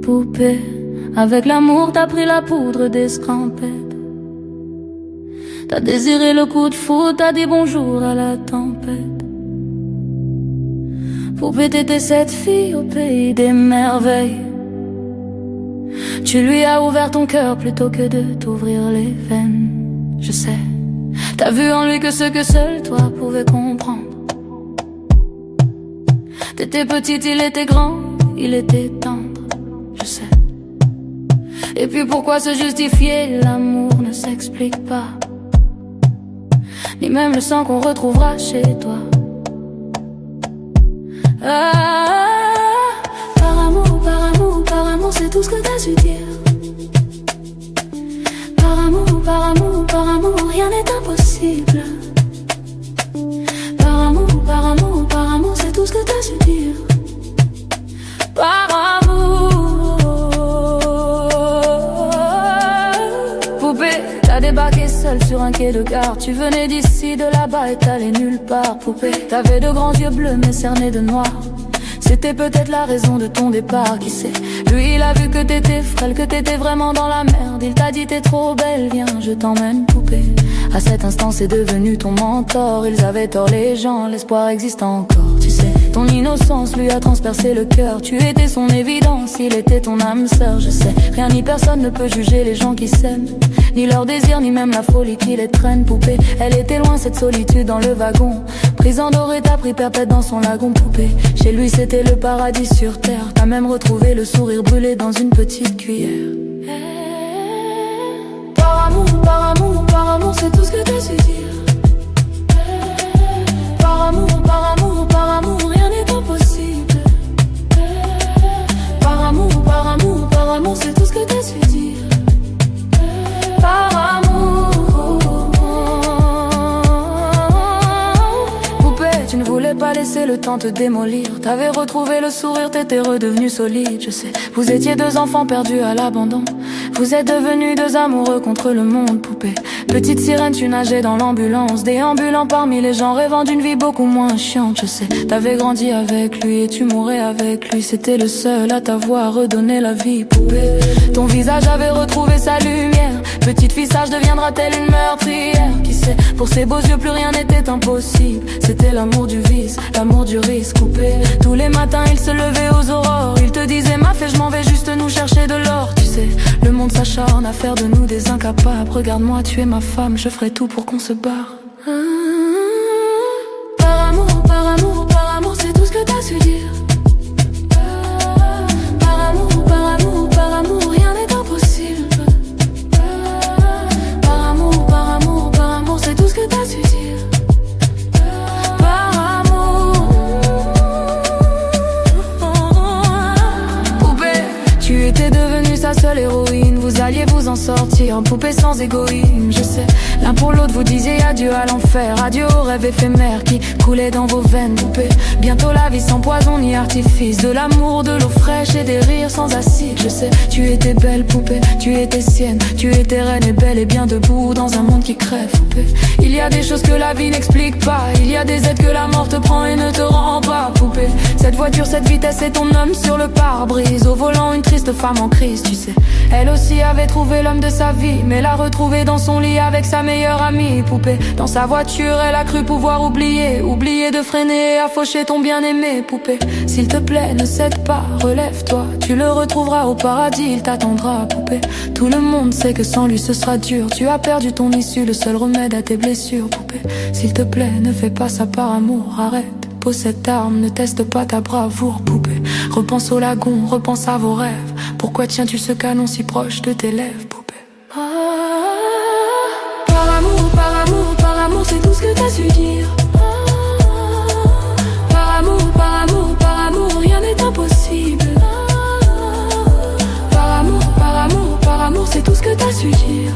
Poupée, avec l'amour t'as pris la poudre d'escampette. T'as désiré le coup de foudre, t'as dit bonjour à la tempête. Poupée, t'étais cette fille au pays des merveilles. Tu lui as ouvert ton cœur plutôt que de t'ouvrir les veines. Je sais, t'as vu en lui que ce que seul toi pouvais comprendre. T'étais petite, il était grand, il était tendre. Je sais. Et puis pourquoi se justifier? L'amour ne s'explique pas, ni même le sang qu'on retrouvera chez toi. Par amour, c'est tout ce que t'as su dire. Par amour, rien n'est impossible. Par amour, c'est tout ce que t'as su dire. Par amour. Poupée, t'as débarqué seule sur un quai de gare. Tu venais d'ici, de là-bas et t'allais nulle part. Poupée, t'avais de grands yeux bleus mais cernés de noir. C'était peut-être la raison de ton départ, qui sait. Lui il a vu que t'étais frêle, que t'étais vraiment dans la merde. Il t'a dit t'es trop belle, viens je t'emmène poupée. À cet instant c'est devenu ton mentor. Ils avaient tort les gens, l'espoir existe encore. Tu sais, ton innocence lui a transpercé le cœur. Tu étais son évidence, il était ton âme sœur. Je sais, rien ni personne ne peut juger les gens qui s'aiment, ni leur désir, ni même la folie qui les traîne. Poupée, elle était loin cette solitude dans le wagon. Prise en doré, t'as pris perpète dans son lagon. Poupée, chez lui c'était le paradis sur terre. T'as même retrouvé le sourire brûlé dans une petite cuillère. Par amour, c'est tout ce que t'as su dire. Par amour, rien n'est impossible. Par amour, c'est tout ce que t'as su dire. Par amour. Poupée, tu ne voulais pas laisser le temps te démolir. T'avais retrouvé le sourire, t'étais redevenu solide. Je sais, vous étiez deux enfants perdus à l'abandon. Vous êtes devenus deux amoureux contre le monde. Poupée, petite sirène, tu nageais dans l'ambulance, déambulant parmi les gens, rêvant d'une vie beaucoup moins chiante. Je sais, t'avais grandi avec lui et tu mourais avec lui. C'était le seul à t'avoir redonné la vie. Poupée, ton visage avait retrouvé sa lumière. Petite fille sage deviendra-t-elle une meurtrière? Qui sait, pour ses beaux yeux plus rien n'était impossible. C'était l'amour du vice, l'amour du risque. Poupée, tous les matins il se levait aux aurores. Il te disait ma fée je m'en vais juste nous chercher de l'or. Tu sais, le monde s'acharne à faire de nous des incapables. Regarde-moi, tu es ma femme, je ferai tout pour qu'on se barre. Par amour, c'est tout ce que t'as su dire. Par amour, rien n'est impossible. Par amour, c'est tout ce que t'as su dire. Par amour. Poupée, tu étais devenue sa seule héroïne. Vous alliez vous en sortir, poupée sans égoïsme. Je sais, l'un pour l'autre vous disiez adieu à l'enfer, adieu aux rêves éphémères qui coulaient dans vos veines. Poupée, bientôt la vie sans poison ni artifice, de l'amour, de l'eau fraîche et des rires sans acide. Je sais, tu étais belle poupée, tu étais sienne, tu étais reine et belle et bien debout dans un monde qui crève. Poupée, il y a des choses que la vie n'explique pas, il y a des aides que la mort te prend et ne te rend pas. Poupée, cette voiture, cette vitesse et ton homme sur le pare-brise, au volant une triste femme en crise. Tu sais, elle aussi avait trouvé l'homme de sa vie, mais l'a retrouvé dans son lit avec sa meilleure amie. Poupée, dans sa voiture elle a cru pouvoir oublier de freiner et à faucher ton bien-aimé. Poupée, s'il te plaît ne cède pas, relève-toi, tu le retrouveras au paradis, il t'attendra. Poupée, tout le monde sait que sans lui ce sera dur. Tu as perdu ton issue, le seul remède à tes blessures. Poupée, s'il te plaît ne fais pas ça par amour, arrête, pose cette arme, ne teste pas ta bravoure. Poupée, repense au lagon, repense à vos rêves. Pourquoi tiens-tu ce canon si proche de tes lèvres? Poupée, par amour, c'est tout ce que t'as su dire. Par amour, rien n'est impossible. Par amour, c'est tout ce que t'as su dire.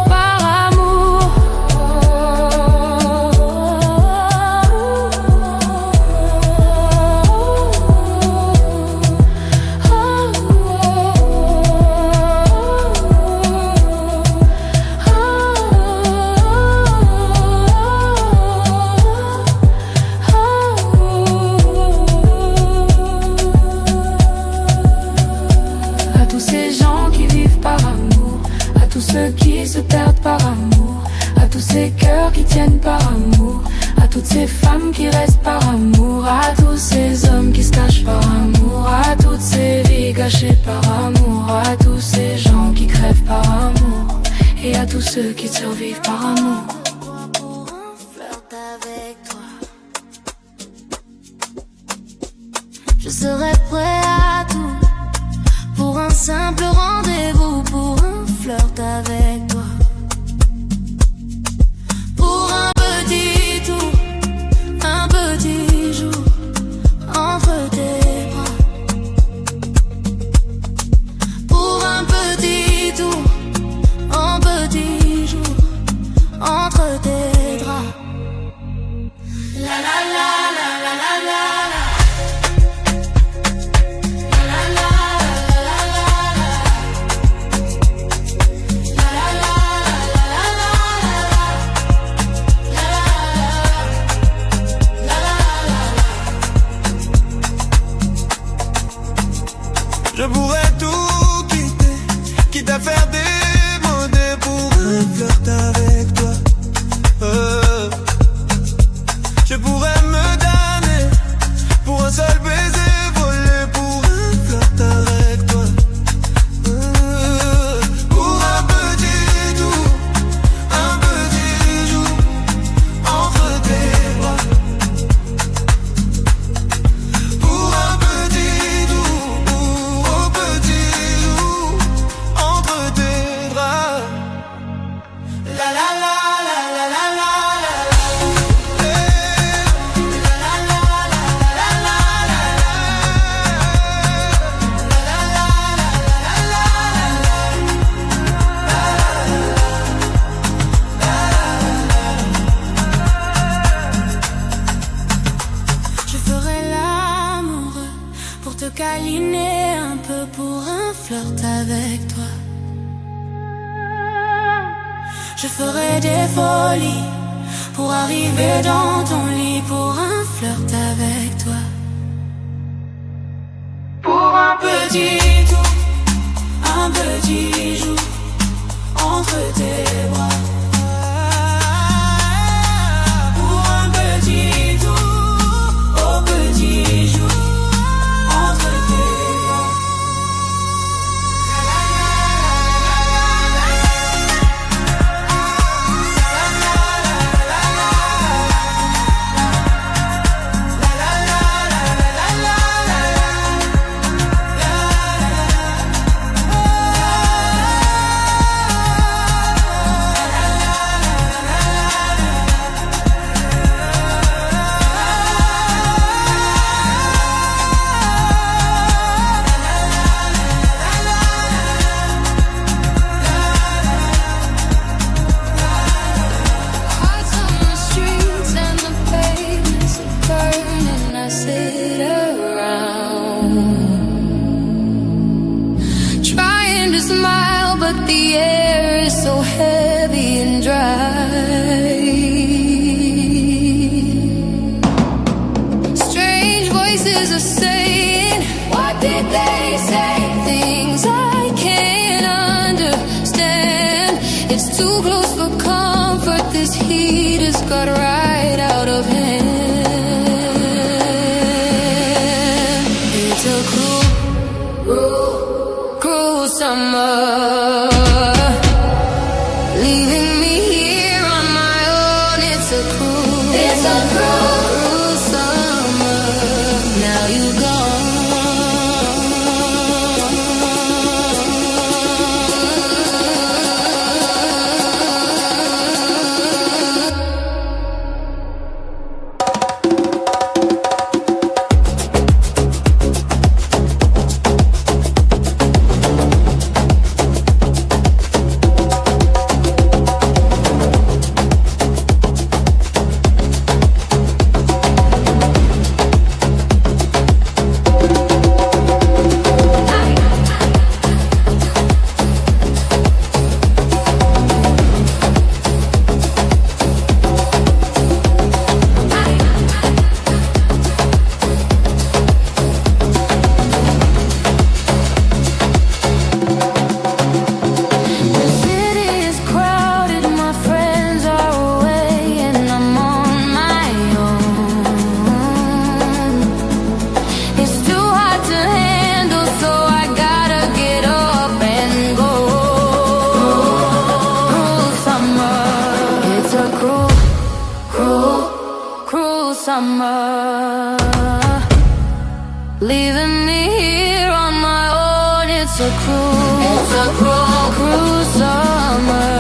Par amour. ceux qui se perdent par amour, à tous ces cœurs qui tiennent par amour, à toutes ces femmes qui restent par amour, à tous ces hommes qui se cachent par amour, à toutes ces vies gâchées par amour, à tous ces gens qui crèvent par amour, et à tous ceux qui survivent par amour. Pour un flirt avec toi, je serai prêt à tout. Pour un simple rendez-vous, pour un flirt avec toi. Pour un petit tour, un petit jour entre tes bras. Pour un petit tour, un petit jour entre tes draps. La la la la la la la. Je pourrais tout quitter, quitte à faire des modèles pour un flirt avec toi. Je pourrais me damner pour un seul baiser volé pour un flirt avec toi. Pour un petit tour, un petit jour entre tes bras. Pour un petit tour, petit jour entre tes draps. La la la la la la la la. La la la la la la la. La la la la la. Je ferai l'amoureux pour te câliner un peu, pour un flirt avec toi. Je ferai des folies pour arriver dans ton lit, pour un flirt avec toi. Pour un petit tour, un petit jour entre tes bras. Pour un petit tour, au petit jour entre tes bras. Hearts on the streets and the pavements are burning. I sit around, trying to smile, but the air is so heavy and dry. Strange voices are saying, what did they say? Things I can't understand. It's too close for comfort. This heat has got right out of hand. It's a cruel summer, leaving me here on my own. It's a cruel summer. Now you're gone. summer. Leaving me here on my own, it's a cruel summer.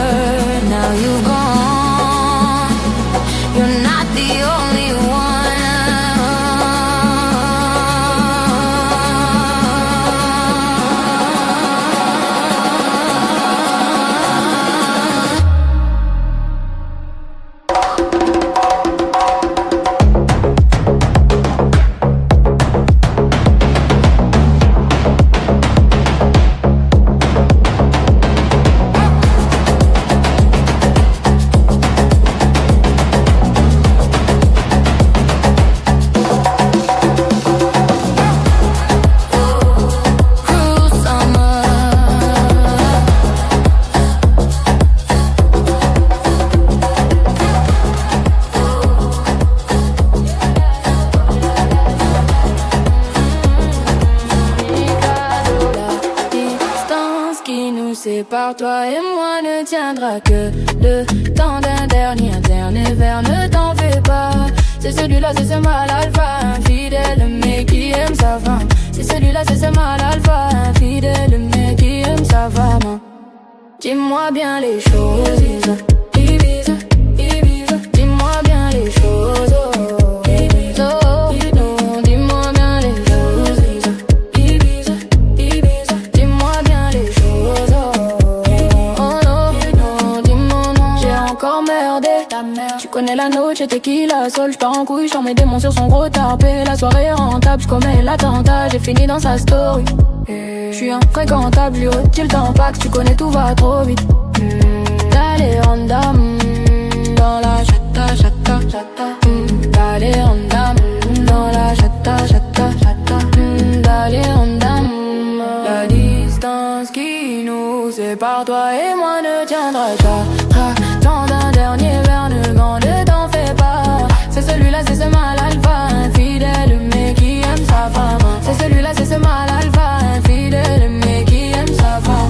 Now you've gone, you're not the only one. Par toi et moi ne tiendra que le temps d'un dernier verre. Ne t'en fais pas. C'est celui-là, c'est ce mal alpha, infidèle mais qui aime sa femme. C'est celui-là, c'est ce mal alpha, infidèle mais qui aime sa femme. Dis-moi bien les choses, Ibiza, Ibiza. Dis-moi bien les choses, oh, Ibiza, oh, non. Dis-moi bien les choses, Ibiza, Ibiza. Dis-moi bien les choses, encore merdé, ta mère. Tu connais la noche, tequila, sol, j'pars en couille, j'en mets des démons sur son gros tarpé. La soirée est rentable, j'commets l'attentat, j'ai fini dans sa story. J'suis infréquentable, lui retire le temps pack, tu connais tout va trop vite. D'aller random, dans la chata, d'aller random, dans la chata, d'aller random. La distance qui nous sépare, toi et moi ne tiendra pas. Tant d'un dernier verre, ne t'en fais pas. C'est celui-là, c'est ce mal alpha, infidèle mais qui aime sa femme. C'est celui-là, c'est ce mal alpha, infidèle mais qui aime sa femme.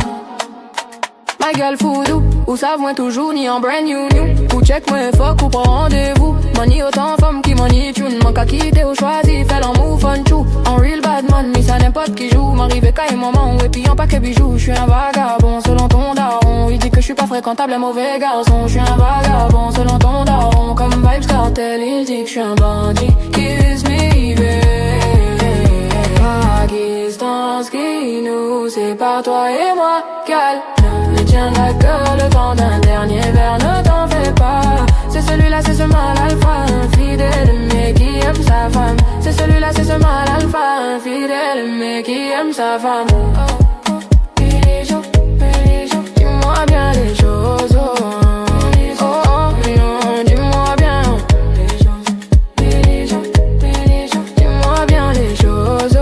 My girl foudou, ou savent-moi toujours ni en brand new. Ou check moi fuck ou pas rendez-vous. Money autant femme qui money tune. Manque à quitter ou choisi, fait l'en move on chou. En real bad man, mais ça n'importe qui joue. M'arrive quand il moment, et puis en paquet bijoux. J'suis un vagabond selon ton daron. Il dit que j'suis pas fréquentable, un mauvais garçon. J'suis un vagabond selon ton daron. Comme Vibes Cartel, il dit que j'suis un bandit. Kiss me, baby. La distance qui nous sépare, toi et moi, calme. Ne tiendra que le temps d'un dernier verre, ne t'en fais pas. C'est celui-là, c'est ce mal alpha, infidèle mais qui aime sa femme. C'est celui-là, c'est ce mal alpha, infidèle mais qui aime sa femme. Dis-moi bien les choses, oh, oh, oh, dis-moi bien dis-moi bien les choses, oh.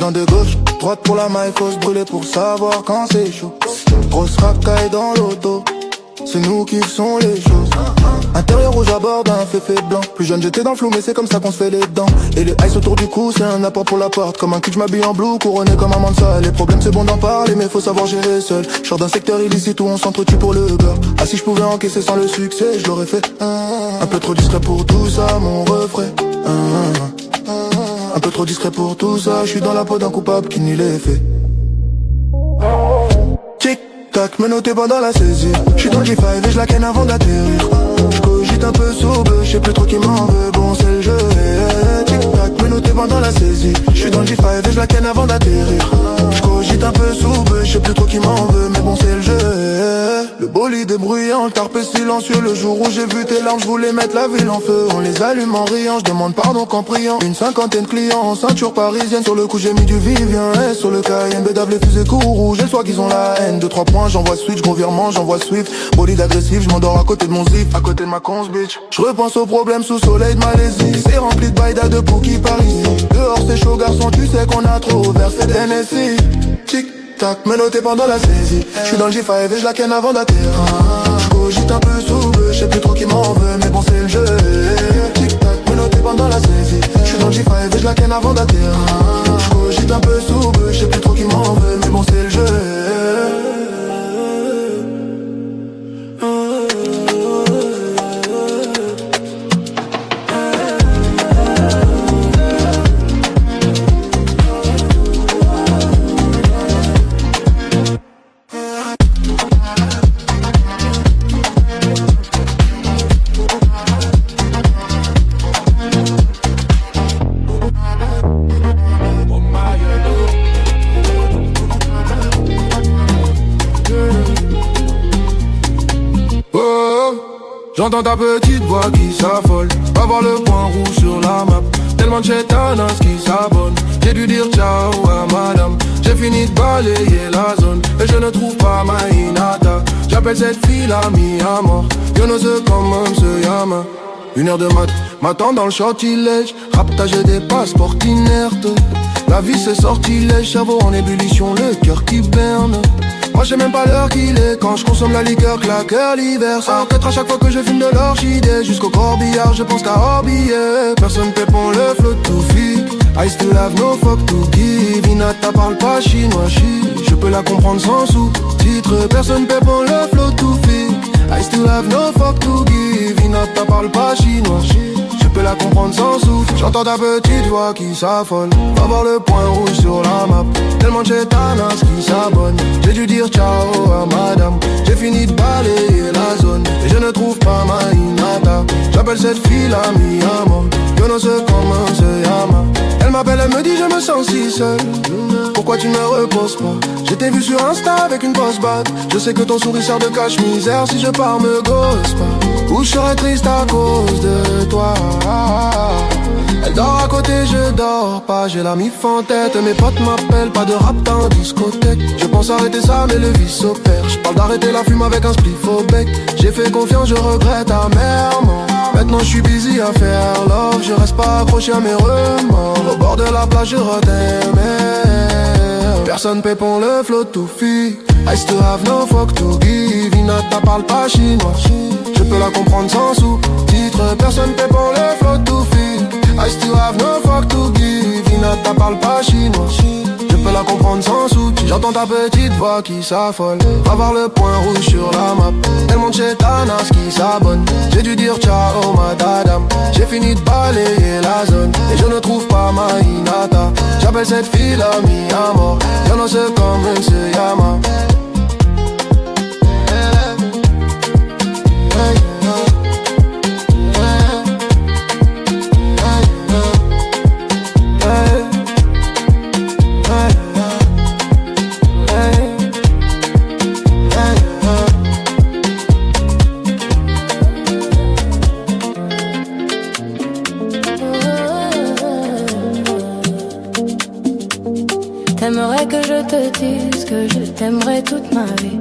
Dans de gauche, droite pour la maille, faut se brûler pour savoir quand c'est chaud. Grosse racaille dans l'auto, c'est nous qui faisons les choses. Intérieur rouge à bord d'un féfé blanc. Plus jeune j'étais dans le flou mais c'est comme ça qu'on se fait les dents. Et le ice autour du cou c'est un apport pour la porte. Comme un cul je m'habille en blue, couronné comme un mansa. Les problèmes c'est bon d'en parler mais faut savoir gérer seul. J'sors d'un secteur illicite où on s'entretue pour le beurre. Ah si je pouvais encaisser sans le succès je l'aurais fait. Un peu trop discret pour tout ça mon refrain. Un peu trop discret pour tout ça, je suis dans la peau d'un coupable qui nie les faits. Tic tac, me notez pas dans la saisie. Je suis dans le G5 et je la ken avant d'atterrir. Je cogite un peu sourbe, je sais plus trop qui m'en veut. Bon c'est le jeu. Tic tac, me notez pas dans la saisie. Je suis dans le G5 et je la ken avant d'atterrir. Je cogite un peu sourbe, je sais plus trop qui m'en veut. Mais bon c'est le jeu. Le bolide est bruyant, le tarpé silencieux. Le jour où j'ai vu tes larmes, je voulais mettre la ville en feu. On les allume en riant, je demande pardon qu'en priant. Une cinquantaine clients en ceinture parisienne. Sur le coup j'ai mis du Vivien S sur le Cayenne. BW les fusées coups rouges, et le soir qu'ils ont la haine. 2-3 points, j'envoie switch, gros virement, j'envoie Swift. Bolide agressif, je m'endors à côté de mon zip, à côté de ma conce bitch. Je repense aux problèmes sous soleil de Malaisie. C'est rempli de baïda de Pookie Paris. Dehors c'est chaud garçon, tu sais qu'on a trop versé d'NSI. Tic tic-tac, menotté pendant la saisie. J'suis dans le G5 et je la ken avant d'atterrir. J'cogite un peu sous peu, j'sais plus trop qui m'en veut, mais bon c'est le jeu. Tic-tac, menotté pendant la saisie. J'suis dans le G5 et je la ken avant d'atterrir. J'cogite un peu sous peu, j'sais plus trop qui m'en veut, mais bon c'est le jeu. J'entends ta petite voix qui s'affole. Va voir le point rouge sur la map. Tellement de chétanas qui s'abonnent. J'ai dû dire ciao à madame. J'ai fini de balayer la zone et je ne trouve pas ma Hinata. J'appelle cette fille l'amie à mort. Yo no se comment se llama. 1h de mat, m'attend dans le sortilège. Raptage des passeports inertes. La vie c'est sortilège, cerveau en ébullition, le cœur qui berne. Moi j'ai même pas l'heure qu'il est quand je consomme la liqueur, claqueur l'hiver. Ça enquête à chaque fois que je fume de l'orchidée. Jusqu'au corbillard je pense qu'à Orbillet. Personne pépon le flot tout fit. I still have no fuck to give. Inata parle pas chinois, je peux la comprendre sans sous-titre. Personne pépon le flot tout fit. I still have no fuck to give. Inata parle pas chinois, je peux la comprendre sans souffle. J'entends ta petite voix qui s'affole. Va voir le point rouge sur la map. Tellement de chétanas qui s'abonnent. J'ai dû dire ciao à madame. J'ai fini de balayer la zone et je ne trouve pas ma Hinata. J'appelle cette fille l'amie à mort. Yo no se comment se llama. Elle m'appelle, elle me dit je me sens si seul. Pourquoi tu ne me reposes pas? Je t'ai vu sur Insta avec une grosse batte. Je sais que ton sourire sert de cache-misère. Si je pars me gosse pas. Ou je serais triste à cause de toi. Elle dort à côté, je dors pas. J'ai la mif en tête, mes potes m'appellent. Pas de rap dans discothèque. Je pense arrêter ça mais le vice opère. Je parle d'arrêter la fume avec un spliff au bec. J'ai fait confiance, je regrette amèrement. Maintenant je suis busy à faire love. Je reste pas accroché à mes remords. Au bord de la plage je redémère. Personne pépon le flot tout fit. I still have no fuck to give. Inata parle pas chinois, je peux la comprendre sans sous-titre. Personne pépon le flot tout fit. I still have no fuck to give. Inata parle pas chinois, je peux la comprendre sans sous-titre. J'entends ta petite voix qui s'affole. Va voir le point rouge sur la map. Tellement de chétanas qui s'abonnent. J'ai dû dire ciao madame. J'ai fini de balayer la zone et je ne trouve pas ma Hinata. J'appelle cette fille l'amie à mort. Yo no se comment se llama. T'aimerais que je te dise que je t'aimerai toute ma vie.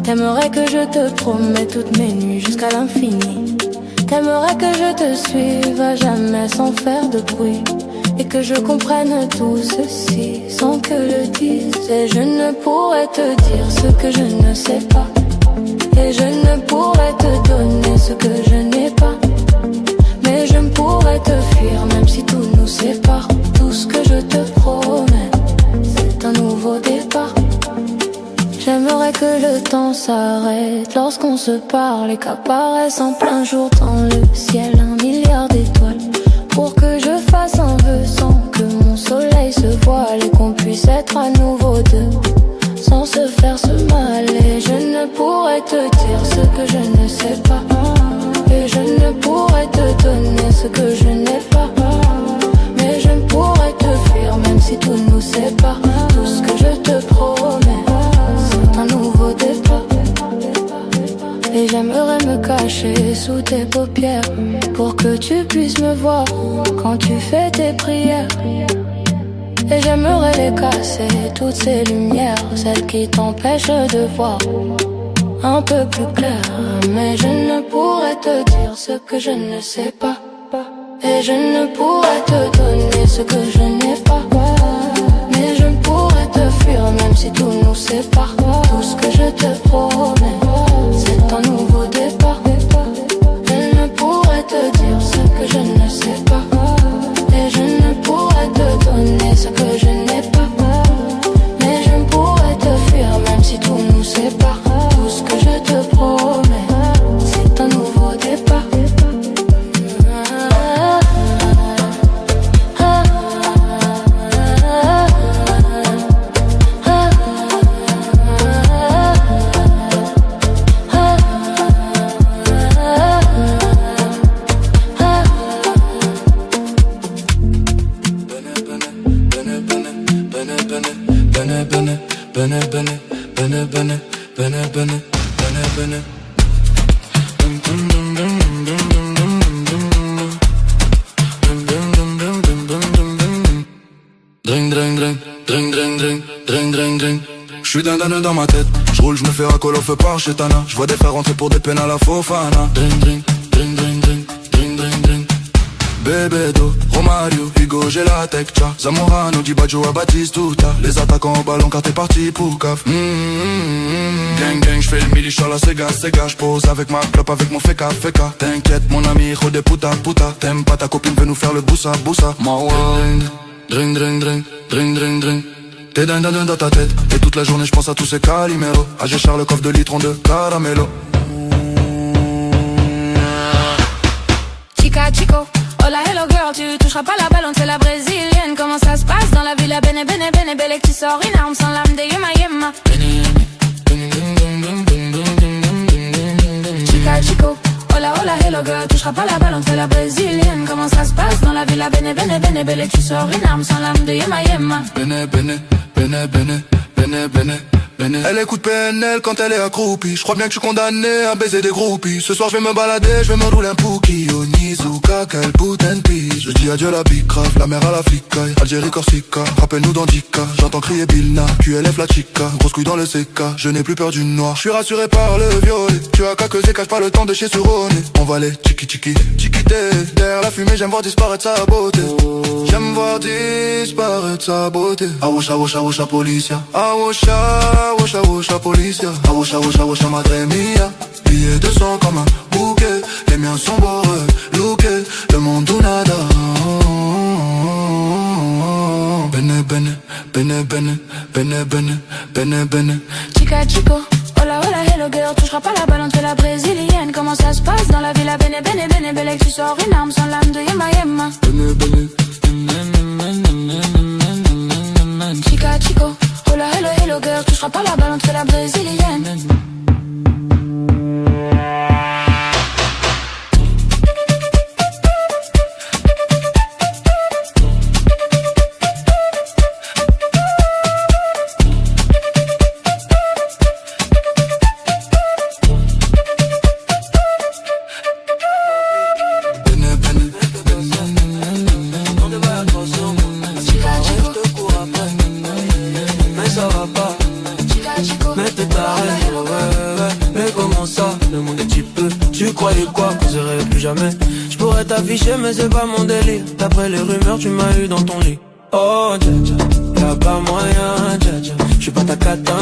T'aimerais que je te promette toutes mes nuits jusqu'à l'infini. T'aimerais que je te suive à jamais sans faire de bruit. Et que je comprenne tout ceci sans que le dise. Et je ne pourrais te dire ce que je ne sais pas. Et je ne pourrais te donner ce que je n'ai pas. Mais je ne pourrais te fuir même si tout nous sépare. Tout ce que je te promets, c'est un nouveau départ. J'aimerais que le temps s'arrête lorsqu'on se parle et qu'apparaisse en plein jour dans le ciel 1 milliard d'étoiles. Pour que je fasse un vœu sans que mon soleil se voile et qu'on puisse être à nouveau deux, sans se faire ce mal. Et je ne pourrais te dire ce que je ne sais pas. Et je ne pourrais te donner ce que je n'ai pas. Mais je ne pourrais te fuir même si tout nous sépare. Tout ce que je te promets, c'est un nouveau départ. Et j'aimerais me cacher sous tes paupières pour que tu puisses me voir quand tu fais tes prières. Et j'aimerais les casser, toutes ces lumières, celles qui t'empêchent de voir un peu plus clair. Mais je ne pourrais te dire ce que je ne sais pas. Et je ne pourrais te donner ce que je n'ai pas. Mais je ne pourrais pourrais te fuir même si tout nous sépare. Tout ce que je te promets, c'est un nouveau départ. Je ne pourrais te dire ce que je ne sais pas, et je ne pourrais te donner ce que je n'ai pas. Mais je pourrais te fuir même si tout nous sépare. Tout ce que je te promets, c'est un nouveau départ. J'suis dindane dans ma tête, j'roule, j'me fais un call off par chez Tana. J'vois des frères rentrer pour des peines à la Fofana. Drink, drink, drink, drink, drink, drink, drink, drink. Bebedo, Romario, Hugo, j'ai la tech, tcha. Zamorano, Dibaggio, à Batistuta. Les attaquants au ballon car t'es parti pour caf. Gang gang, j'fais le mili, j'suis la Sega, j'pose avec ma clope, avec mon feka. T'inquiète mon ami, hijo de puta. T'aimes pas ta copine, veut nous faire le boussa. Ma wine, drink, drink, drink, drink, drink, drink. T'es dingue dans ta tête, et toute la journée j'pense à tous ces caliméros. À j'ai Charles, le coffre de litres de caramello. Chica chico, hola hello girl, tu toucheras pas la balle, on te fait la brésilienne. Comment ça se passe dans la villa, bene bene bene belle, et que tu sors une arme sans lame de yema yema. Chica chico, hola hola hello girl, toucheras pas la balle, on te fait la brésilienne. Comment ça se passe dans la villa, bene bene bene belle, et que tu sors une arme sans lame de yema yema. Bene bene, bene bene, bene bene. Elle écoute PNL quand elle est accroupie. J'crois bien que je suis condamné à baiser des groupies. Ce soir je vais me balader, je vais me rouler un pouki. Onizuka, quelle putain de pige. Je dis adieu à la bicrave, la mer à la flicaille. Algérie, Corsica, rappelle-nous d'Andika. J'entends crier Bilna, QLF la chica. Grosse couille dans le CK, je n'ai plus peur du noir. Je suis rassuré par le violet. Tu as qu'à causer, cache pas le temps de chier sur René. On va aller chiquité. Derrière la fumée, j'aime voir disparaître sa beauté. J'aime voir disparaître sa beauté. Awosha, awosha, awosha, policia. Awosha, awosha, awosha, policia. Awosha, awosha, awosha, madre mia. Billets de sang comme un bouquet. Les miens sont beaux, lookés. Le monde ou nada. Bene, bene, bene, bene, bene, bene, bene, bene. Chica chico, hola hola hello girl, toucheras pas la balle, on te fait la brésilienne. Comment ça se passe dans la villa, bene bene bene belle, et que tu sors une arme sans lame de yema yema. Bene, bene. Chica chico, hola hello hello girl, toucheras pas la balle, on te fait la brésilienne. Je pourrais t'afficher mais c'est pas mon délire. D'après les rumeurs tu m'as eu dans ton lit. Oh dja dja, y'a pas moyen dja dja. J'suis pas ta cata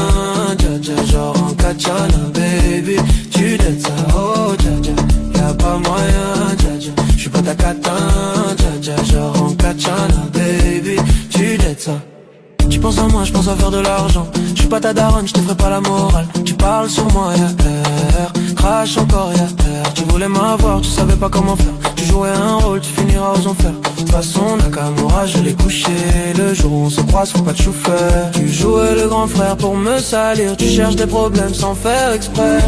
dja dja. Genre en katchana baby, tu dettes ça. Oh dja dja, y'a pas moyen dja dja. J'suis pas ta cata dja dja. Genre en katchana baby, tu dettes ça. Tu penses à moi, je pense à faire de l'argent. Je suis pas ta daronne, je te ferai pas la morale. Tu parles sur moi, y'a peur. Crash encore, y'a peur. Tu voulais m'avoir, tu savais pas comment faire. Tu jouais un rôle, tu finiras aux enfers. De toute façon, Nakamura, je l'ai couché. Le jour où on se croise, faut pas de chauffeur. Tu jouais le grand frère pour me salir. Tu cherches des problèmes sans faire exprès.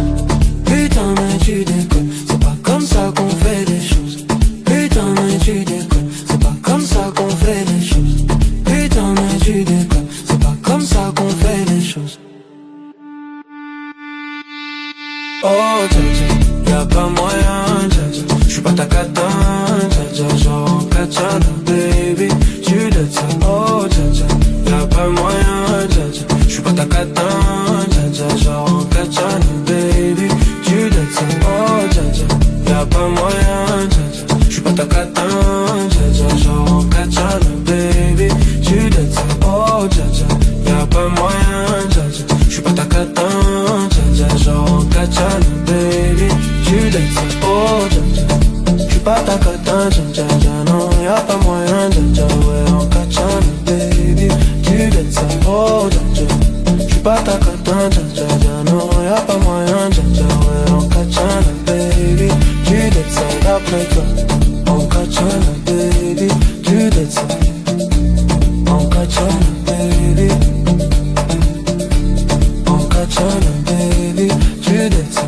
Putain, mais tu déconnes. C'est pas comme ça qu'on fait les choses. Putain, mais tu déconnes. C'est pas comme ça qu'on fait les choses. Putain mais tu déconnes, c'est pas comme ça qu'on fait les choses. Oh dja dja, y'a pas moyen dja dja. J'suis pas ta cata dja dja. Genre en katchana baby, tu dettes ça. Oh dja dja, y'a pas moyen dja dja. J'suis pas ta cata dja dja. Genre en katchana baby, tu dettes ça. Oh dja dja, y'a pas moyen dja dja. J'suis pas ta cata dja dja. Genre en katchana baby, tu dettes ça. Oh dja dja, y'a pas pas ta cata, dja non, y'a pas moyen, dja ouais, en Kachana, baby, tu dettes ça, oh, dja. J'suis pas ta cata, dja non, y'a pas moyen, dja ouais, en Kachana, baby, tu dettes ça, d'après toi, en Kachana, baby, tu dettes ça, en Kachana, baby, en Kachana, baby, tu dettes ça,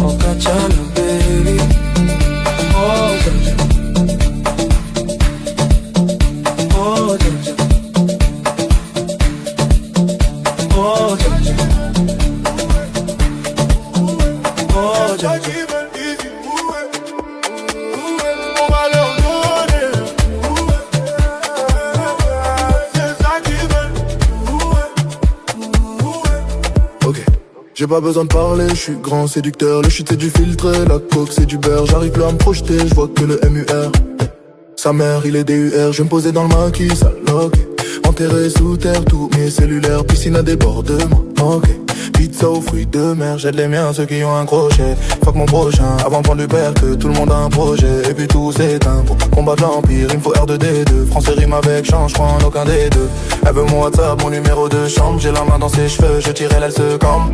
en Kachana, baby. Oh, Georgia. Oh, Georgia. Oh, Georgia. Oh, Georgia. On va leur donner. C'est ça qu'ils veulent. Ok. J'ai pas besoin de parler, je suis grand séducteur. Le shit c'est du filtre, la coke c'est du beurre. J'arrive plus à me projeter, je vois que le MUR. Sa mère il est DUR, je vais me poser dans le maquis, ça loque. Enterré sous terre, tous mes cellulaires, piscine à débordement, ok. Pizza aux fruits de mer, j'aide les miens, ceux qui ont un crochet. Fuck mon prochain, avant de prendre l'Uber, que tout le monde a un projet. Et puis tout s'éteint, pour combattre l'empire, il me faut R2D2. Français rime avec change, je crois en aucun des deux. Elle veut mon WhatsApp, mon numéro de chambre. J'ai la main dans ses cheveux, je tire elle se cambre.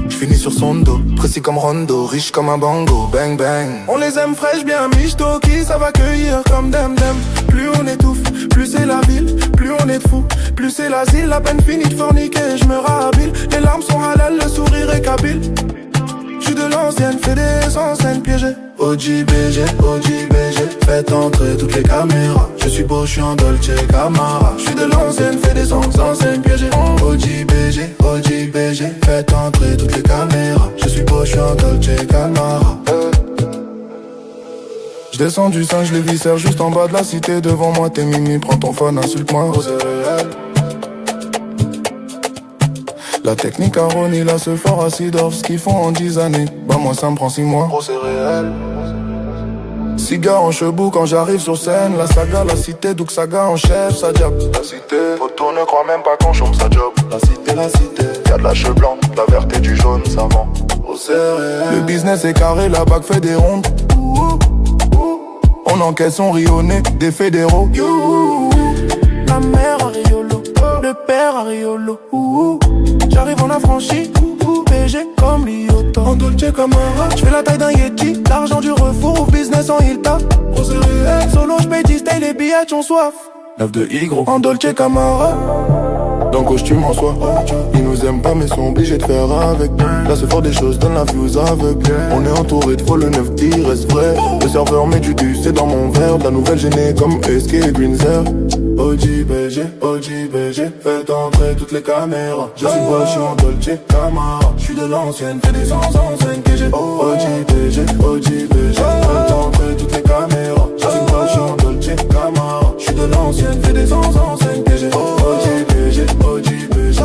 J'finis sur son dos, précis comme Rondo, riche comme un bango, bang bang. On les aime fraîches, bien michto, qui ça va cueillir comme dem dem. Plus on étouffe, plus c'est la ville, plus on est fou, plus c'est l'asile. La peine finie de forniquer, je me rhabille. Les larmes sont halal, le sourire est kabyle. J'suis de l'ancienne, fais des enseignes piégées. OJBG, OJBG, faites entrer toutes les caméras. Je suis beau, j'suis en Dolce Gabbana. J'suis de l'ancienne, fais des enseignes piégées. OJBG, OJBG, faites entrer toutes les caméras. Je suis beau, j'suis en Dolce Gabbana. J'descends du singe, les viscères juste en bas de la cité. Devant moi, t'es mimi, prends ton phone, insulte-moi, oh, c'est réel. La technique à Ronnie, là, ce fort acide off, ce qu'ils font en 10 années. Bah moi ça me prend 6 mois, oh c'est réel. Cigare en chebou quand j'arrive sur scène. La saga, la cité, Douk Saga en chef, ça diable. La cité, photo ne croit même pas qu'on chôme sa job. La cité, y'a de la cheveux blanc, de la verte et du jaune, ça vend. Oh c'est réel. Le business est carré, la bague fait des rondes. On encaisse, on rit au nez, des fédéraux. La mère à Riolo, le père à Riolo. J'arrive en affranchi, PG comme Lyoto. En Dolce Camara, j'fais la taille d'un Yeti. L'argent du refour ou business en Hilta. Oh c'est réel. Solo j'paye 10 tailles, les billets ont soif. 9 de Hygro, en Dolce Camara. Dans le costume en soie. Ils nous aiment pas mais sont obligés de faire avec. Là c'est fort des choses, donne la views aveugle. On est entouré de faux, le 9-10 reste vrai. Le serveur met du c'est dans mon verre. De la nouvelle gênée comme SK et Greenzer. OJBG, OJBG, faites entrer toutes les caméras. Je suis beau, je suis en Dolce Gabbana. Je suis de l'ancienne, fais des enseignes que j'ai. OJBG, OJBG, faites entrer toutes les caméras. Je suis beau, je suis en Dolce Gabbana. Je suis de l'ancienne, fais des enseignes que j'ai. OJBG, OJBG,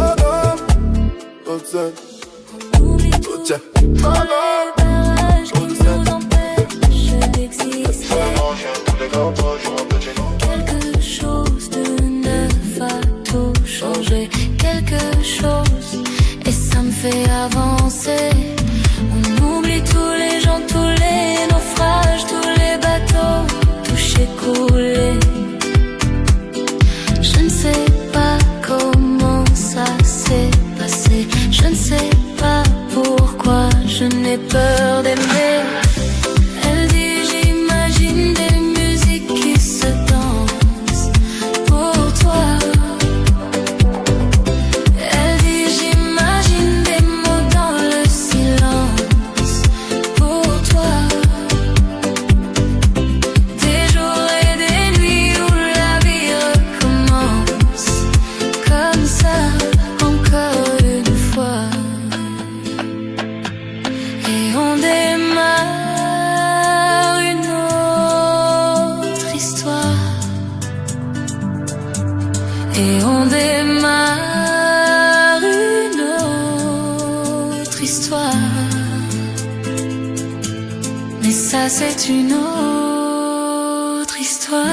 Oublie tout, tous les barrages qui nous empêchent d'exister. Quelque chose de neuf a tout changé. Quelque chose, et ça me fait avancer. On oublie tous les gens, tous les naufrages, tous les bateaux touchés, coulés. Je ne sais pas comment ça s'est passé. Je ne sais pas pourquoi je n'ai peur d'aimer. Elle dit j'imagine des musiques qui se dansent pour toi. Elle dit j'imagine des mots dans le silence pour toi. Des jours et des nuits où la vie recommence comme ça encore une fois. Et on démarre une autre histoire. Et on démarre une autre histoire. Mais ça c'est une autre histoire.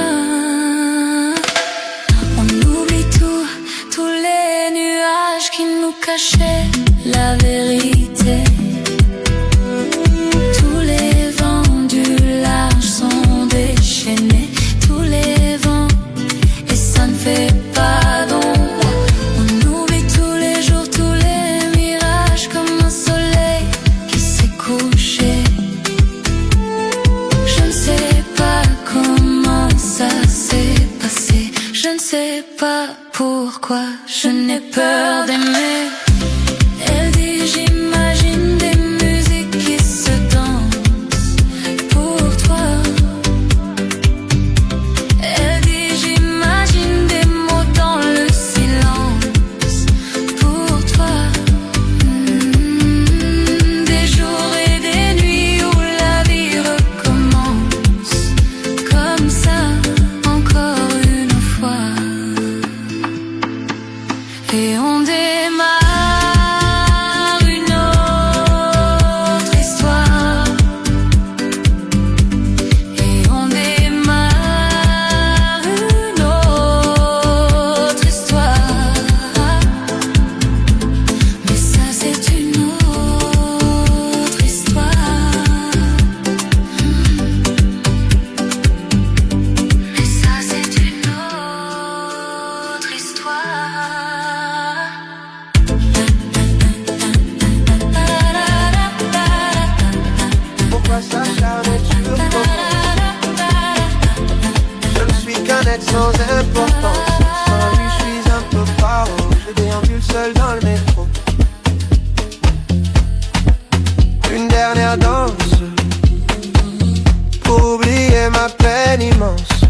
On oublie tout, tous les nuages qui nous cachaient la vérité. Tous les vents du ne sais pas pourquoi je n'ai peur d'aimer. Elle dit j'imagine des musiques qui se dansent pour toi. Elle dit j'imagine des mots dans le silence pour toi. Des jours et des nuits où la vie recommence comme ça encore une fois. Et on démarre une autre histoire. Et on démarre une autre histoire. Mais ça c'est une autre histoire. Mais ça c'est une autre histoire. Pourquoi s'acharner sur toi? Je ne suis qu'un être sans importance. Sans lui je suis un peu paro. Je déambule seul dans le métro. Une dernière danse pour oublier ma peine immense.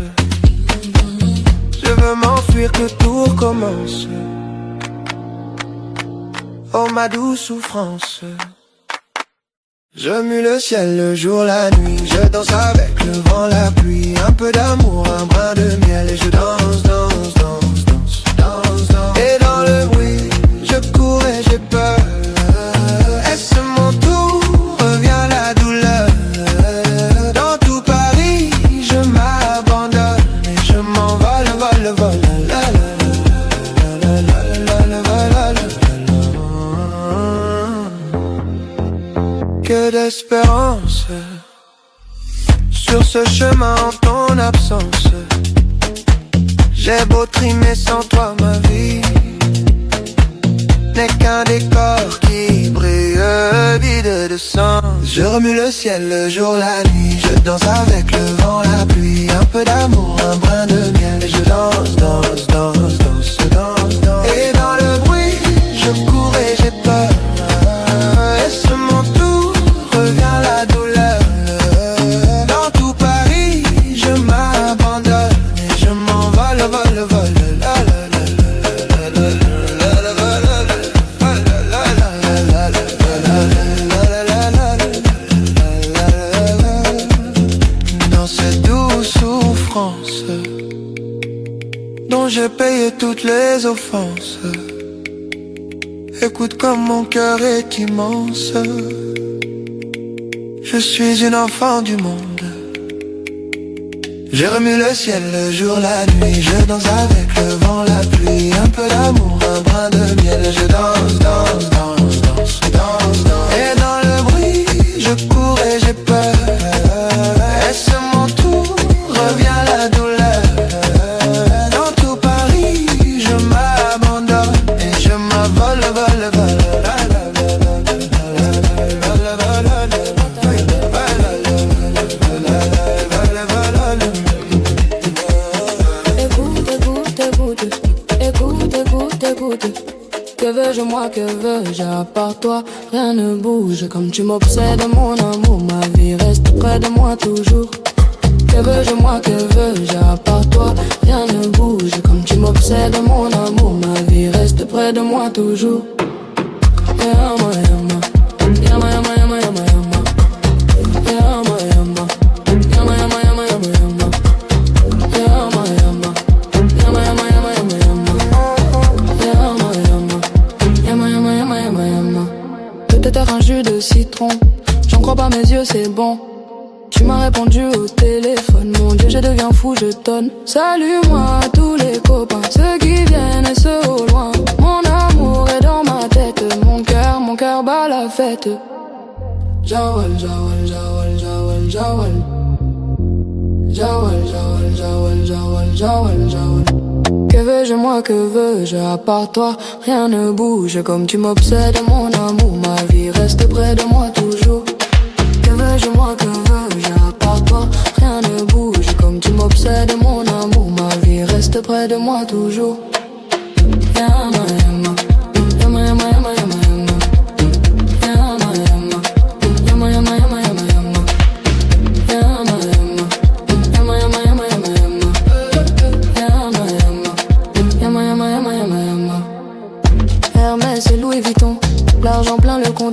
Je veux m'enfuir que tout recommence. Oh ma douce souffrance. Je mue le ciel, le jour, la nuit. Je danse avec le vent, la pluie. Un peu d'amour, un brin de miel. Et je danse, danse, danse, danse, danse, danse. Et dans le bruit, je cours et j'ai peur. Est-ce mon tour? Revient la douleur. Dans tout Paris, je m'abandonne. Et je m'envole, vole, vole. La, la, la, la, la, la, la, la, la, la. Que d'espérance sur ce chemin en ton absence. J'ai beau trimer sans toi, ma vie n'est qu'un décor qui brille vide de sens. Je remue le ciel, le jour, la nuit. Je danse avec le vent, la pluie. Un peu d'amour, un brin de miel. Et je danse, danse, danse, danse, danse, danse. Et dans le bruit, je cours et j'ai peur. Est-ce mon tour? Revient la douleur. Dans tout Paris, je m'abandonne. Et je m'envole, vole, vole. La, la, la, la, la, la, la, la, la, la, la, la. Dans cette douce souffrance dont j'ai payé toutes les offenses. Écoute comme mon cœur est immense. Je suis une enfant du monde. J'ai remué le ciel, le jour, la nuit. Je danse avec le vent, la pluie. Un peu d'amour, un brin de miel. Je danse, danse, danse, danse, danse, danse. Et dans le bruit, je cours et j'ai peur. Est-ce mon tour? Revient la douleur. Dans tout Paris, je m'abandonne. Et je m'envole, vole, vole. Que veux-je moi, que veux-je à part toi? Rien ne bouge comme tu m'obsèdes mon amour. Ma vie reste près de moi toujours. Que veux-je moi, que veux-je à part toi? Rien ne bouge comme tu m'obsèdes mon amour. Ma vie reste près de moi toujours. Yama yama, yama yama yama yama yama, yama yama, yama yama yama yama yama, yama yama, yama yama yama yama yama, yama yama, yama yama yama yama. Peut-être un jus de citron. J'en crois pas mes yeux, c'est bon. Tu m'as répondu au téléphone, mon Dieu, je deviens fou, je tonne. Salut-moi à tous les copains, ceux qui viennent et ceux au loin. Mon amour est dans ma tête, mon cœur bat la fête. Jawal, jawal, jawal, jawal, jawal. Jawal, jawal, jawal, jawal, jawal, jawal. Que veux-je moi, que veux-je à part toi? Rien ne bouge comme tu m'obsèdes mon amour. Ma vie reste près de moi toujours. Que veux-je moi, que veux-je à part toi? Rien ne bouge comme tu m'obsèdes mon amour. Ma vie reste près de moi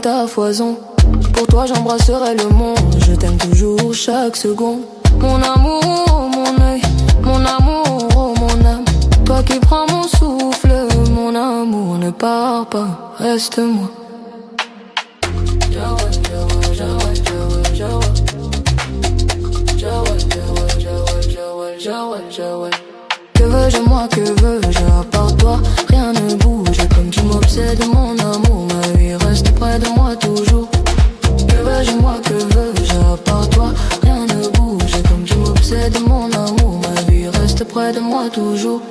compte à foison. Pour toi j'embrasserai le monde. Je t'aime toujours chaque seconde. Mon amour, mon œil, mon amour, oh mon âme. Toi qui prends mon souffle, mon amour, ne pars pas, reste-moi. Que veux-je moi, que veux-je à part toi? Rien ne bouge, comme tu m'obsèdes mon amour. Ma vie reste près de moi toujours. Que veux-je moi, que veux-je à part toi? Rien ne bouge, comme tu m'obsèdes mon amour. Ma vie reste près de moi toujours.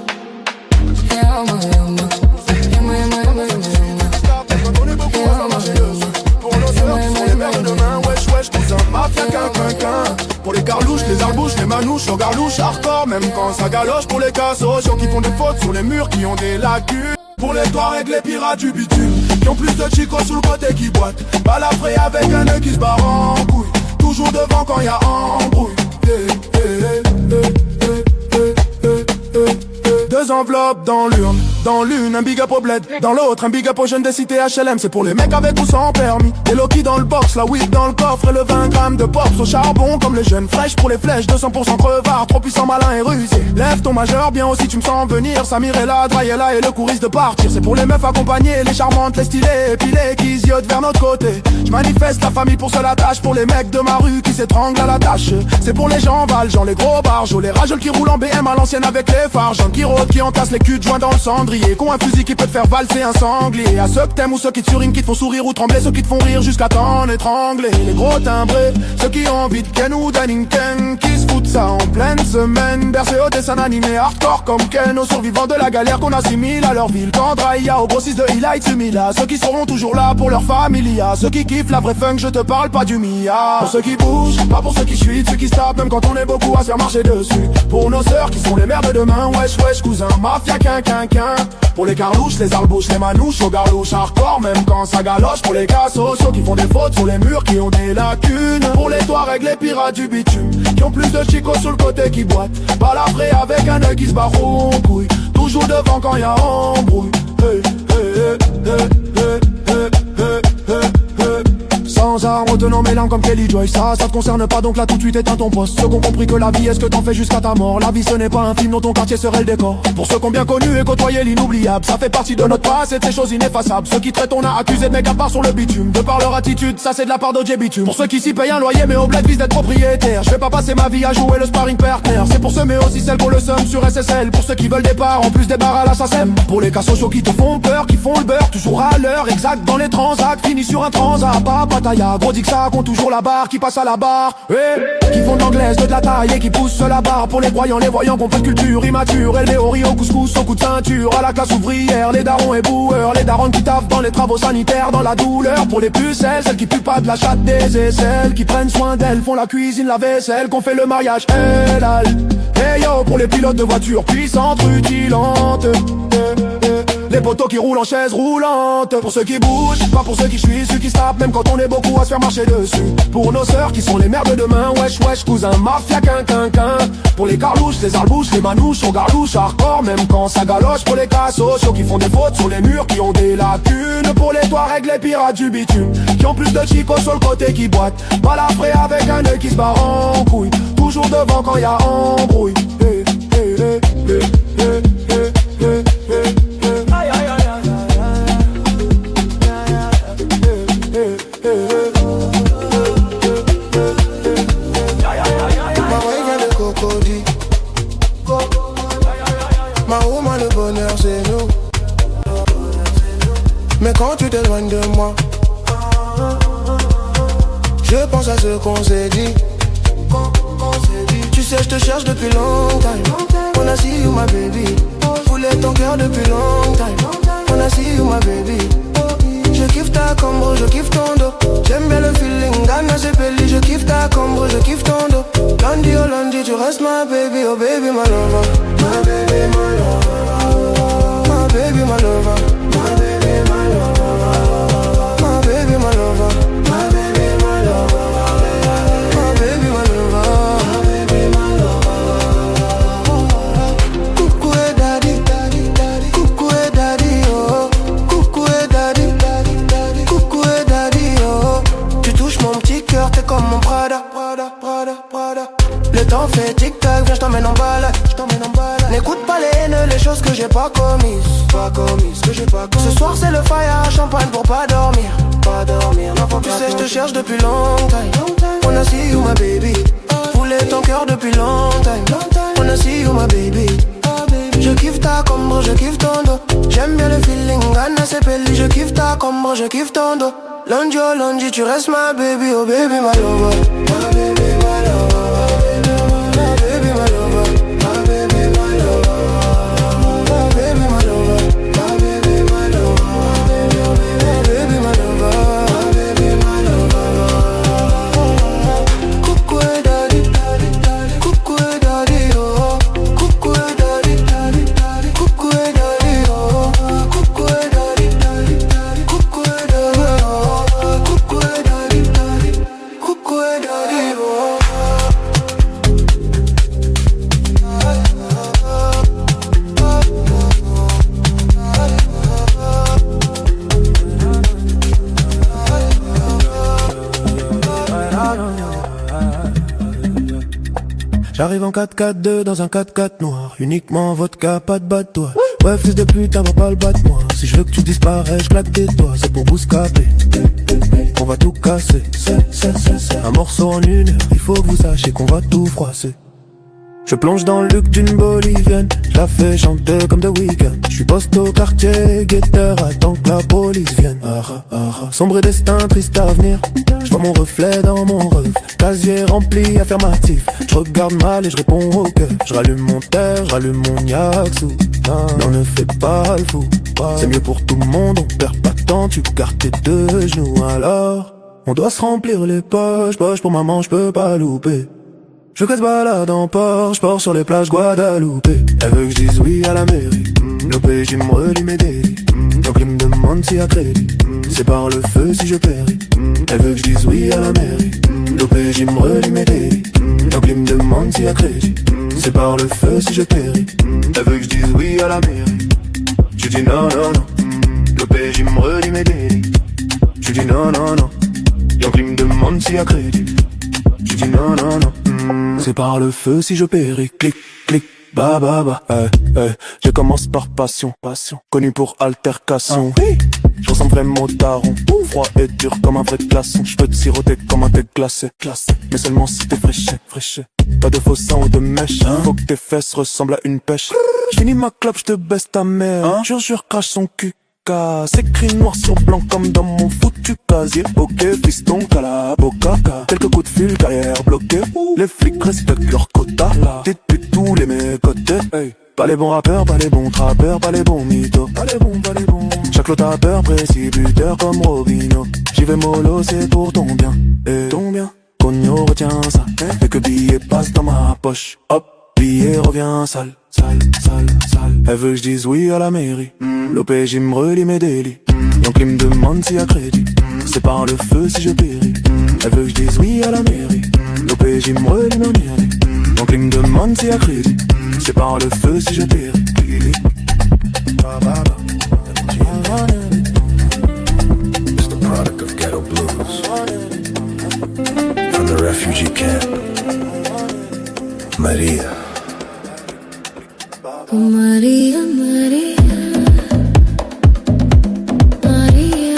Pour les carlouches, les arbouches, les manouches, on garlouche hardcore. Même quand ça galoche, pour les cas sociaux qui font des fautes sur les murs, qui ont des lacunes. Pour les Touaregs, les pirates du bitume, qui ont plus de chicos sous le côté qui boitent. Balafré avec un œil qui se barre en couille. Toujours devant quand y'a embrouille. Deux enveloppes dans l'une un big up au bled, dans l'autre un big up aux jeunes des cités HLM. C'est pour les mecs avec ou sans permis. Des Loki dans le box, la weed dans le coffre et le 20 grammes de pops au charbon comme les jeunes fraîches pour les flèches. 200% crevard, trop puissant, malin et rusé. Lève ton majeur bien aussi, tu me sens venir. Samir est là, Dry est là et le courrier de partir. C'est pour les meufs accompagnées, les charmantes, les stylées, épilées qui ziotent vers notre côté. Je manifeste la famille pour seule attache. Pour les mecs de ma rue qui s'étranglent à la tâche. C'est pour les gens Valjean, les gros barjots, les rageux qui roulent en BM à l'ancienne avec les phares. Gens qui rôdent, qui entassent les culs de joint dans le cendrier. Qu'ont un fusil qui peut te faire valser un sanglier. À ceux que t'aimes ou ceux qui te suriment, qui te font sourire ou trembler. Ceux qui te font rire jusqu'à t'en étrangler. Les gros timbrés, ceux qui ont envie de Ken ou d'Aninken, qui se foutent ça en pleine semaine. Bercés au dessin animé hardcore comme Ken, aux survivants de la galère qu'on assimile à leur ville. Quand Draya aux grossistes de Eli Sumila. Ceux qui seront toujours là pour leur familia. Ceux qui kiffent la vraie funk, je te parle pas du Mia. Pour ceux qui bougent, pas pour ceux qui chutent. Ceux qui se tapent même quand on est beaucoup à se faire marcher dessus. Pour nos sœurs qui sont les mères de demain. Wesh wesh cousin, mafia quinquin. Pour les carlouches, les arbouches, les manouches, aux garlouches hardcore, même quand ça galoche. Pour les cas sociaux qui font des fautes sur les murs, qui ont des lacunes. Pour les Touaregs, les pirates du bitume, qui ont plus de chicos sur le côté qui boitent. Balafré avec un œil qui se barre en couille. Toujours devant quand y'a embrouille. Sans armes, retenant mes langues comme Kelly Joyce. Ça te concerne pas donc là tout de suite éteins ton poste. Ceux qui ont compris que la vie est ce que t'en fais jusqu'à ta mort. La vie ce n'est pas un film dont ton quartier serait le décor. Pour ceux qui ont bien connu et côtoyé l'inoubliable, ça fait partie de notre passé, de ces choses ineffaçables. Ceux qui traitent on a accusé de mecs à part sur le bitume. De par leur attitude, ça c'est de la part d'OJ Bitume. Pour ceux qui s'y payent un loyer mais au bled visent d'être propriétaire. Je vais pas passer ma vie à jouer le sparring partner. C'est pour ceux mais aussi celles qu'on le somme sur SSL. Pour ceux qui veulent des parts en plus des barres à la SACEM. Pour les cas sociaux qui te font peur, qui font le beurre toujours à l'heure exact dans les transacts. Fini sur un transat, pas pataya. Gros dit que ça compte toujours la barre, qui passe à la barre, qui font de l'anglaise, de la taille et qui poussent la barre. Pour les voyants qu'on peut de culture immature. Élevés au riz, au couscous, au coup de ceinture. À la classe ouvrière, les darons et boueurs. Les darons qui taffent dans les travaux sanitaires, dans la douleur. Pour les pucelles, celles qui puent pas de la chatte des aisselles, qui prennent soin d'elles, font la cuisine, la vaisselle, qu'on fait le mariage halal. Hey yo, pour les pilotes de voitures puissantes, rutilantes. Les poteaux qui roulent en chaise roulante. Pour ceux qui bougent, pas pour ceux qui chutent. Ceux qui se tapent même quand on est beaucoup à se faire marcher dessus. Pour nos sœurs qui sont les mères de demain. Wesh wesh cousin, mafia quinquin. Pour les carlouches, les arbouches, les manouches, on garlouche hardcore même quand ça galoche. Pour les cas sociaux qui font des fautes sur les murs, qui ont des lacunes. Pour les Touaregs, les pirates du bitume, qui ont plus de chicos sur le côté qui boitent. Balafré avec un œil qui se barre en couille. Toujours devant quand y'a embrouille. Mais quand tu t'éloignes de moi, je pense à ce qu'on s'est dit. Tu sais je te cherche depuis longtemps. On a see you my baby. Voulais ton cœur depuis longtemps. On a see you my baby. Je kiffe ta combo, je kiffe ton dos. J'aime bien le feeling, Ghana c'est belly. Je kiffe ta combo, je kiffe ton dos. Lundi oh lundi, tu restes ma baby. Oh baby my lover, my baby my lover, my baby my lover, my baby my lover, my baby my lover, my baby my lover, my baby my lover, my baby my lover. Coucou et daddy, coucou et daddy, oh. Coucou et daddy, coucou et daddy, temps fait tic-tac, viens j't'emmène en balade. N'écoute pas les haines, les choses que j'ai pas commises. Ce soir c'est le fire, champagne pour pas dormir. Non, tu sais je te cherche depuis longtemps. Wanna see you my baby. Voulais ton cœur depuis longtemps. Wanna see you my baby. Je kiffe ta combre, je kiffe ton dos. J'aime bien le feeling, Anna Sepelli. Je kiffe ta combre, je kiffe ton dos. Lundi oh lundi, tu restes ma baby, oh baby my lover. My baby my lover. My baby my lover. My baby my lover. My baby my lover. My baby my lover. My baby my lover. My baby my lover. Coucou daddy, coucou daddy, oh. Coucou daddy, coucou daddy, oh. Coucou daddy, coucou daddy, oh. Coucou daddy, coucou daddy, oh. J'arrive en 4x4-2 dans un 4x4 noir. Uniquement vodka, pas de bas de toi. Ouais fils de pute, va pas le battre moi. Si je veux que tu disparais, je claque tes doigts. C'est pour bouscaper, on va tout casser. Un morceau en 1 heure, il faut que vous sachiez qu'on va tout froisser. Je plonge dans le luc d'une bolivienne, je la fais chanter comme The Weeknd. Je suis poste au quartier, guetteur, attends que la police vienne. Sombre destin, triste avenir. Je vois mon reflet dans mon rêve. Casier rempli, affirmatif. Je regarde mal et je réponds au cœur. Je rallume mon terre, je rallume mon Yaksu. Non, ne fais pas le fou. C'est mieux pour tout le monde, on perd pas de temps. Tu gardes tes 2 genoux alors. On doit se remplir les poches, poche pour maman, je peux pas louper. Je casse balade en Porsche, pars sur les plages Guadeloupe. Elle veut que je dise oui à la mairie. L'OPJ me relie mes délits. Donc il me demande si y a crédit. C'est par le feu si je péris. Elle veut que je dise oui à la mairie. L'OPJ me relie mes délits. Donc il me demande si y a crédit. C'est par le feu si je péris. Elle veut que je dise oui à la mairie. Je dis non, non, non. L'OPJ me relie mes délits. Je dis non, non, non. Donc il me demande si y a crédit. Je dis non, non, non. C'est par le feu si je péris. Clic, clic, bah, bah, bah. Je commence par passion, connu pour altercation. Je ressemble vraiment au daron. Froid et dur comme un vrai glaçon. Je peux te siroter comme un thé glacé. Mais seulement si t'es fraîché. Pas de faux sang ou de mèche. Faut que tes fesses ressemblent à une pêche. J'finis ma clope, j'te baisse ta mère. Jure, crache son cul. C'est écrit noir sur blanc comme dans mon foutu casier. Ok, fiston, cala, boca. Quelques coups de fil, carrière bloquée. Les flics respectent leur quota. Détruit tous les mécotés. Pas les bons rappeurs, pas les bons trappeurs, pas les bons mythos. Pas les bons. Chaque lot tapeur, précipiteur comme Robino. J'y vais mollo, c'est pour ton bien. Et ton bien, cogno, retiens ça. Et que billet passe dans ma poche. Hop, billet revient sale. Elle veut que je dise oui à la mairie. L'OPJ me relie mes délits. Donc il me demande s'il y a crédit. C'est par le feu si je péris. Elle veut que je dise oui à la mairie. L'OPJ me relie mes délits. Donc il me demande s'il y a crédit. C'est par le feu si je péris. It's the product of ghetto blues from the refugee camp. Maria. Maria, Maria. Maria,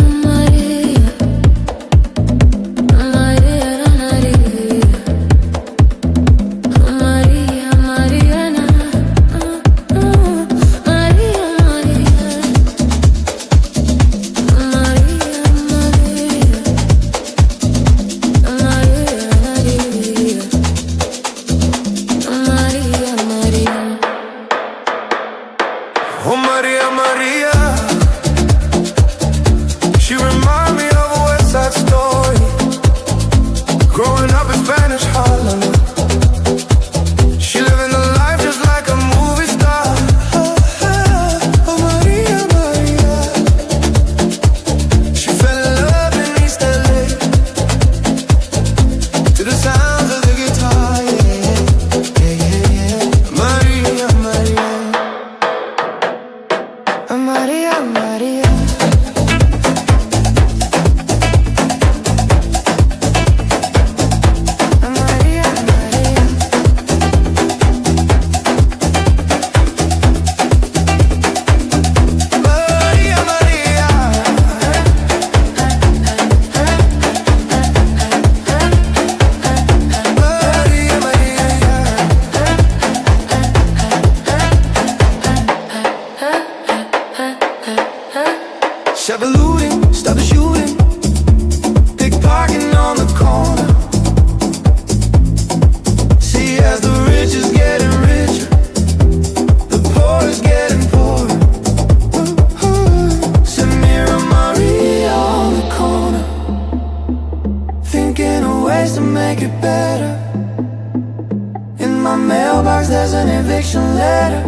there's an eviction letter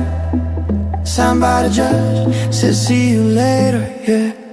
signed by the judge, says see you later, yeah.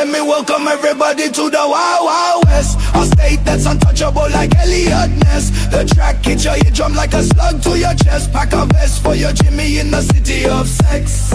Let me welcome everybody to the Wild Wild West, a state that's untouchable like Elliot Ness. The track hits your eardrum like a slug to your chest. Pack a vest for your Jimmy in the city of sex.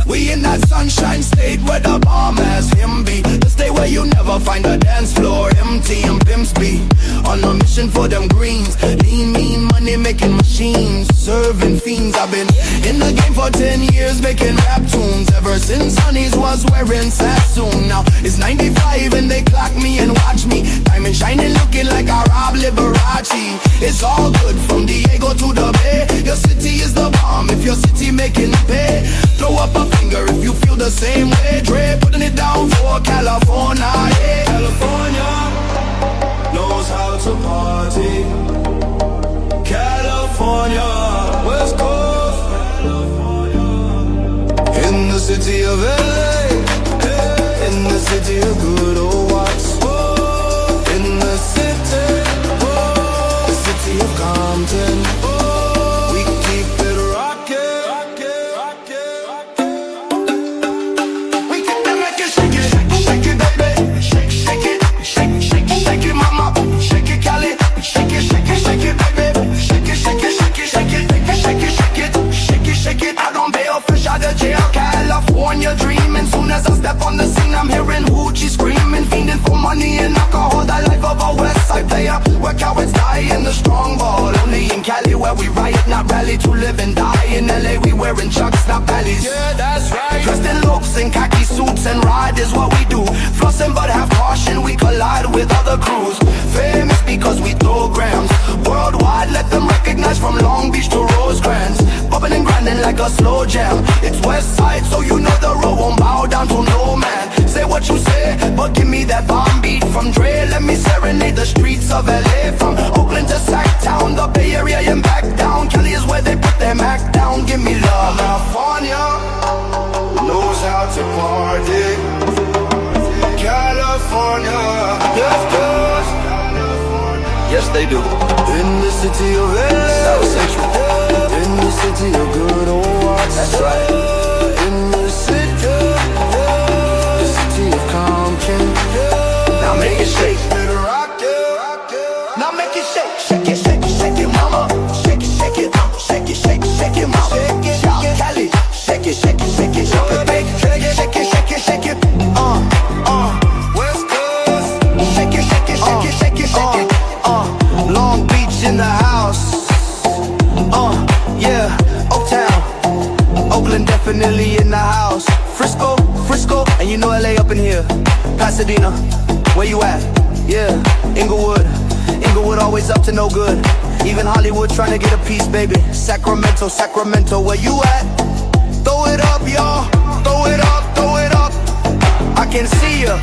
We in that sunshine state where the bomb has him be. The state where you never find a dance floor empty and pimps be on a mission for them greens. Lean, mean, money making machines, serving fiends. I've been in the game for 10 years making rap tunes. Ever ever since Honeys was wearing Sassoon. Now it's 95 and they clock me and watch me, diamond shining looking like I robbed Liberace. It's all good from Diego to the Bay. Your city is the bomb if your city making pay. Throw up a finger if you feel the same way. Dre putting it down for California, yeah. California knows how to party. California, West Coast. In the city of LA, in the city of good old Watts, in the city of Compton, we keep it rockin'. We keep it rockin', shake it, shake it, baby, shake, shake it, shake, shake, shake it, mama, shake it, Cali, shake it, shake it, shake it, baby, shake it, shake it, shake it, shake it, shake it, shake it, shake it, shake it. I don't bail fish out of jail, California dreaming. Soon as I step on the scene, I'm hearing hoochie screaming, fiending for money and alcohol. The life of a West Side player, where cowards die in the strong ball. Only in Cali where we riot, not rally to live and die. In LA we wearing chucks, not valleys. Yeah, that's right. Dressed in looks and khaki suits and ride is what we do. Flossing but have caution, we collide with other crews. Famous because we throw grams worldwide, let them recognize from Long Beach to Rosecrans. Bubbling and grinding like a slow jam. It's West Side, so you know the road won't bow down to no man. Say what you say, but give me that bomb beat from Dre. Let me serenade the streets of LA, from Oakland to Sacktown, the Bay Area and back down. Cali is where they put their Mac down. Give me love. California knows how to party. California, yes, yes, Yes, they do. in the city of LA, South Central. in the city of good old Watts. That's right. In the city of Compton. Now make it shake. Keep it rockin'. Now make it shake, shake it, shake it, shake it, mama. Shake it, shake it, shake it, shake it, shake it, mama. Shout Cali, shake it, shake it, shake it, shake it, baby. Shake it, shake it, shake it, shake it. West Coast. Shake it, shake it, shake it, shake it, shake it. Long Beach in the house. Yeah, Oaktown, Oakland definitely in the house. Frisco, Frisco, and you know LA up in here. Pasadena, where you at? Yeah, Inglewood, Inglewood always up to no good. Even Hollywood trying to get a piece, baby. Sacramento, Sacramento, where you at? Throw it up, y'all. Throw it up, throw it up. I can see ya.